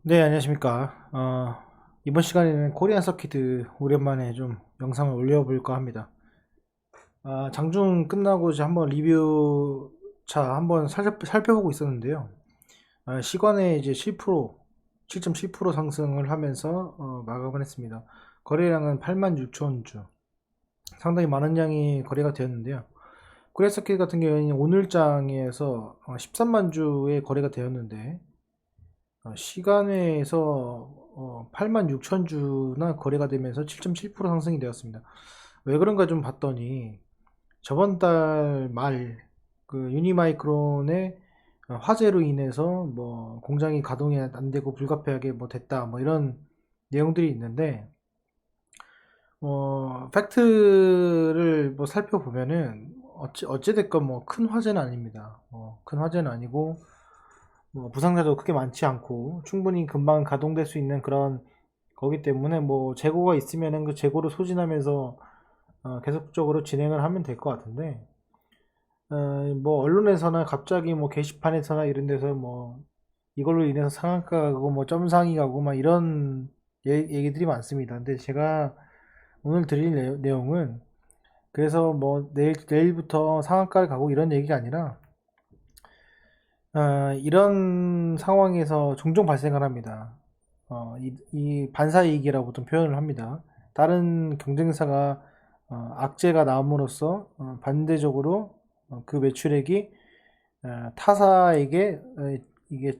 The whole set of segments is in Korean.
네, 안녕하십니까. 이번 시간에는 코리안 서키드 오랜만에 좀 영상을 올려볼까 합니다. 장중 끝나고 이제 한번 리뷰 차 한번 살펴보고 있었는데요. 시간에 이제 7.7% 상승을 하면서 마감을 했습니다. 거래량은 86,000주. 상당히 많은 양이 거래가 되었는데요. 코리안 서키드 같은 경우에는 오늘 장에서 13만 주의 거래가 되었는데, 시간외에서 8만 6천 주나 거래가 되면서 7.7% 상승이 되었습니다. 왜 그런가 좀 봤더니 저번 달 말 그 유니마이크론의 화재로 인해서 뭐 공장이 가동이 안 되고 불가피하게 뭐 됐다 뭐 이런 내용들이 있는데, 팩트를 뭐 살펴보면은 어찌됐건 뭐 큰 화재는 아닙니다. 큰 화재는 아니고 뭐 부상자도 크게 많지 않고 충분히 금방 가동될 수 있는 그런 거기 때문에 뭐 재고가 있으면은 그 재고를 소진하면서 계속적으로 진행을 하면 될 것 같은데, 뭐 언론에서나 갑자기 뭐 게시판에서나 이런 데서 뭐 이걸로 인해서 상한가 가고 뭐 점상이 가고 막 이런 얘기들이 많습니다. 근데 제가 오늘 드릴 내용은 그래서 뭐 내일부터 상한가를 가고 이런 얘기가 아니라, 이런 상황에서 종종 발생을 합니다. 이 반사이익이라고 보통 표현을 합니다. 다른 경쟁사가 악재가 나옴으로써 반대적으로 그 매출액이 타사에게 이게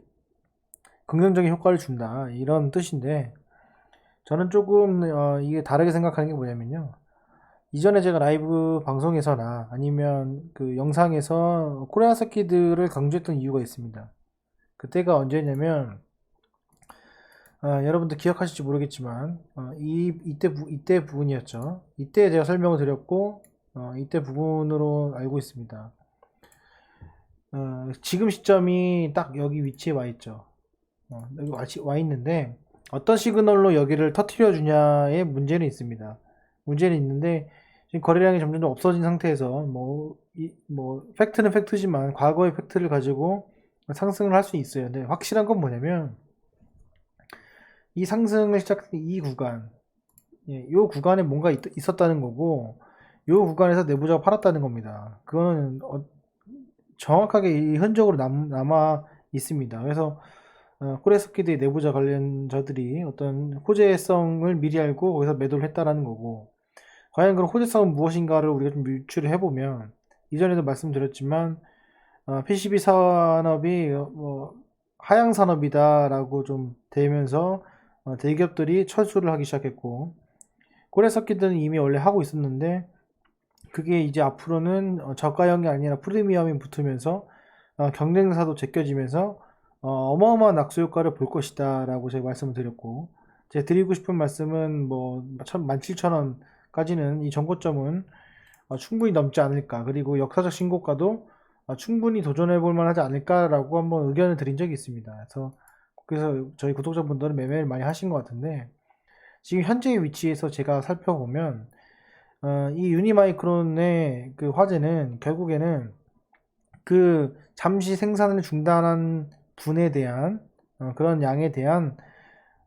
긍정적인 효과를 준다, 이런 뜻인데, 저는 조금 이게 다르게 생각하는 게 뭐냐면요. 이전에 제가 라이브 방송에서나 아니면 그 영상에서 코리안 서키드를 강조했던 이유가 있습니다. 그때가 언제냐면, 여러분들 기억하실지 모르겠지만 이때 부분이었죠. 이때 제가 설명을 드렸고, 이때 부분으로 알고 있습니다. 지금 시점이 딱 여기 위치에 와 있죠. 여기 와 있는데 어떤 시그널로 여기를 터트려 주냐에 문제는 있습니다. 문제는 있는데 지금 거래량이 점점 없어진 상태에서 뭐 팩트는 팩트지만 과거의 팩트를 가지고 상승을 할 수 있어요. 근데 확실한 건 뭐냐면 이 상승을 시작한 이 구간, 이 구간에 뭔가 있었다는 거고, 이 구간에서 내부자가 팔았다는 겁니다. 그거는 정확하게 이 흔적으로 남아 있습니다. 그래서 코레스키드의 내부자 관련자들이 어떤 호재성을 미리 알고 거기서 매도를 했다라는 거고, 과연 그런 호재성은 무엇인가를 우리가 좀 유추를 해보면, 이전에도 말씀드렸지만 PCB 산업이 뭐 하향 산업이다라고 좀 되면서 대기업들이 철수를 하기 시작했고, 고래석기들은 이미 원래 하고 있었는데 그게 이제 앞으로는 저가형이 아니라 프리미엄이 붙으면서 경쟁사도 제껴지면서 어마어마한 악수 효과를 볼 것이다 라고 제가 말씀을 드렸고, 제가 드리고 싶은 말씀은 뭐 17,000원까지는 이 정고점은 충분히 넘지 않을까, 그리고 역사적 신고가도 충분히 도전해 볼 만하지 않을까라고 한번 의견을 드린 적이 있습니다. 그래서 저희 구독자분들은 매매를 많이 하신 것 같은데, 지금 현재의 위치에서 제가 살펴보면 이 유니마이크론의 그 화재는 결국에는 그 잠시 생산을 중단한 분에 대한 그런 양에 대한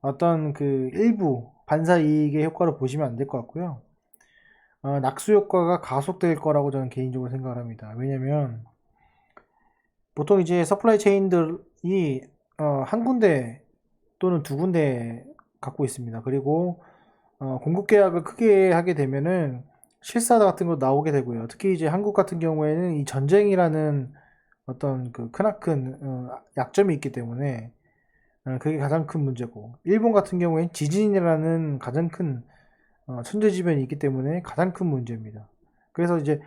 어떤 그 일부 반사 이익의 효과로 보시면 안 될 것 같고요. 낙수 효과가 가속될 거라고 저는 개인적으로 생각을 합니다. 왜냐면 보통 이제 서플라이 체인들이 한 군데 또는 두 군데 갖고 있습니다. 그리고 공급 계약을 크게 하게 되면은 실사다 같은 거 나오게 되고요. 특히 이제 한국 같은 경우에는 이 전쟁이라는 어떤 그 크나큰 약점이 있기 때문에 그게 가장 큰 문제고, 일본 같은 경우에는 지진이라는 가장 큰 천재지변이 있기 때문에 가장 큰 문제입니다. 그래서 이제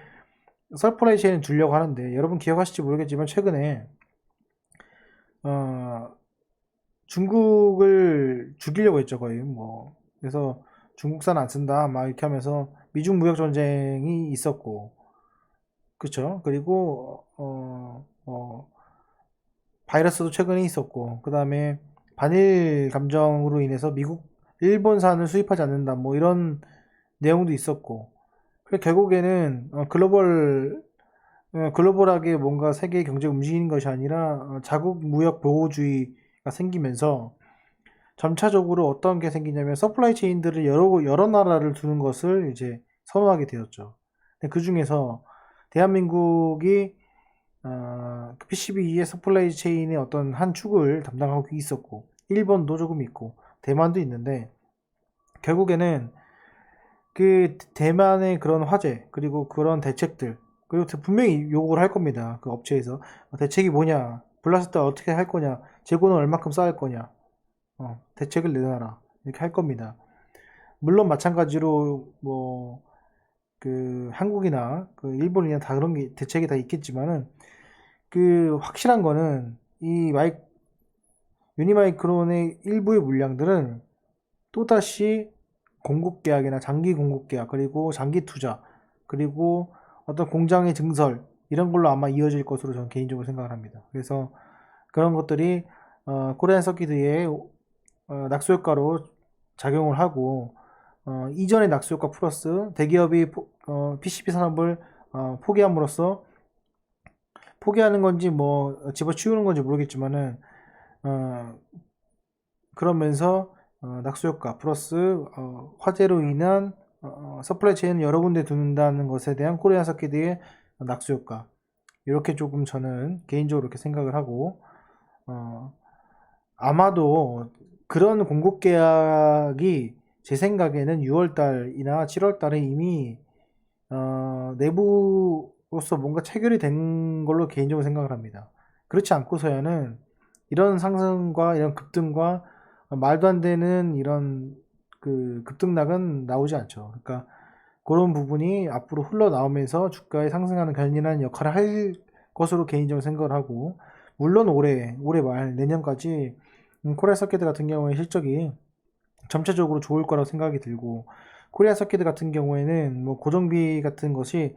서프라이 체인을 주려고 하는데, 여러분 기억하실지 모르겠지만 최근에 어, 중국을 죽이려고 했죠, 거의. 뭐 그래서 중국산 안 쓴다 막 이렇게 하면서 미중 무역 전쟁이 있었고, 그쵸? 그리고 바이러스도 최근에 있었고, 그 다음에 반일 감정으로 인해서 일본산을 수입하지 않는다 뭐 이런 내용도 있었고, 그래 결국에는 글로벌하게 뭔가 세계 경제가 움직이는 것이 아니라 자국 무역 보호주의가 생기면서 점차적으로 어떤 게 생기냐면 서플라이 체인들을 여러 나라를 두는 것을 이제 선호하게 되었죠. 그 중에서 대한민국이 PCB의 서플라이 체인의 어떤 한 축을 담당하고 있었고, 일본도 조금 있고, 대만도 있는데, 결국에는 그 대만의 그런 화제, 그리고 그런 대책들, 그리고 분명히 요구를 할 겁니다. 그 업체에서. 대책이 뭐냐, 블라스터 어떻게 할 거냐, 재고는 얼마큼 쌓을 거냐, 대책을 내놔라. 이렇게 할 겁니다. 물론 마찬가지로 뭐 그 한국이나 그 일본이나 다 그런 게 대책이 다 있겠지만은 그 확실한 거는 이 유니마이크론의 일부의 물량들은 또다시 공급 계약이나 장기 공급 계약, 그리고 장기 투자, 그리고 어떤 공장의 증설, 이런 걸로 아마 이어질 것으로 저는 개인적으로 생각을 합니다. 그래서 그런 것들이 코리안 서킷의 낙수효과로 작용을 하고, 이전의 낙수효과 플러스 대기업이 PCB 산업을 포기함으로써, 포기하는 건지 뭐 집어치우는 건지 모르겠지만은 그러면서 낙수효과 플러스 화재로 인한 서플라이 체인 여러 군데 두는다는 것에 대한 코리안 서킷의 낙수효과, 이렇게 조금 저는 개인적으로 이렇게 생각을 하고, 아마도 그런 공급 계약이 제 생각에는 6월달이나 7월달에 이미 내부로서 뭔가 체결이 된 걸로 개인적으로 생각을 합니다. 그렇지 않고서야는 이런 상승과 이런 급등과 말도 안 되는 이런 그 급등락은 나오지 않죠. 그러니까 그런 부분이 앞으로 흘러나오면서 주가에 상승하는 견인하는 역할을 할 것으로 개인적으로 생각을 하고, 물론 올해 말 내년까지 코리아 서킷 같은 경우에 실적이 전체적으로 좋을 거라고 생각이 들고, 코리아 서킷 같은 경우에는 뭐 고정비 같은 것이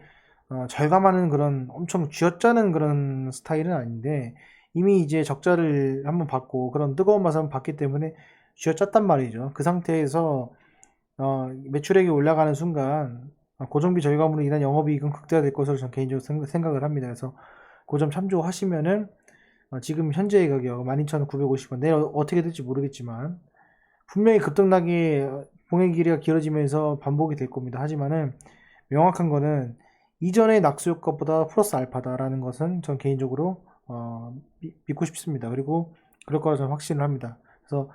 절감하는 그런 엄청 쥐어짜는 그런 스타일은 아닌데, 이미 이제 적자를 한번 받고 그런 뜨거운 맛을 한번 봤기 때문에 쥐어짰단 말이죠. 그 상태에서 매출액이 올라가는 순간 고정비 절감으로 인한 영업이익은 극대화될 것으로 저는 개인적으로 생각을 합니다. 그래서 그 점 참조하시면은 지금 현재의 가격 12,950원, 내일 어떻게 될지 모르겠지만 분명히 급등락이 봉행 길이가 길어지면서 반복이 될 겁니다. 하지만은 명확한 거는 이전의 낙수 효과보다 플러스 알파다라는 것은 전 개인적으로 믿고 싶습니다. 그리고 그럴 거라 저는 확신을 합니다. 그래서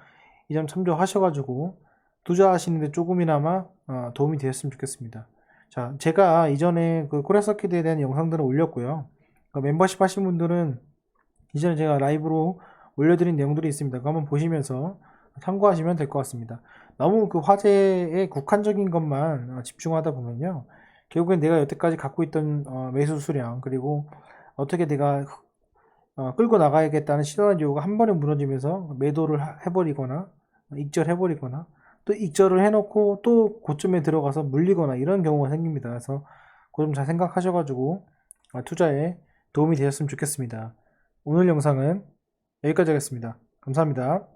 이 점 참조하셔가지고 투자하시는데 조금이나마 도움이 되었으면 좋겠습니다. 자, 제가 이전에 그 코리아 서킷에 대한 영상들을 올렸고요. 멤버십 하신 분들은 이전에 제가 라이브로 올려드린 내용들이 있습니다. 그거 한번 보시면서 참고하시면 될 것 같습니다. 너무 그 화제에 국한적인 것만 집중하다 보면요, 결국엔 내가 여태까지 갖고 있던 매수 수량, 그리고 어떻게 내가 끌고 나가야겠다는 시나리오가 한 번에 무너지면서 매도를 해버리거나 익절해버리거나 또 익절을 해놓고 또 고점에 들어가서 물리거나 이런 경우가 생깁니다. 그래서 그거 좀 잘 생각하셔가지고 투자에 도움이 되었으면 좋겠습니다. 오늘 영상은 여기까지 하겠습니다. 감사합니다.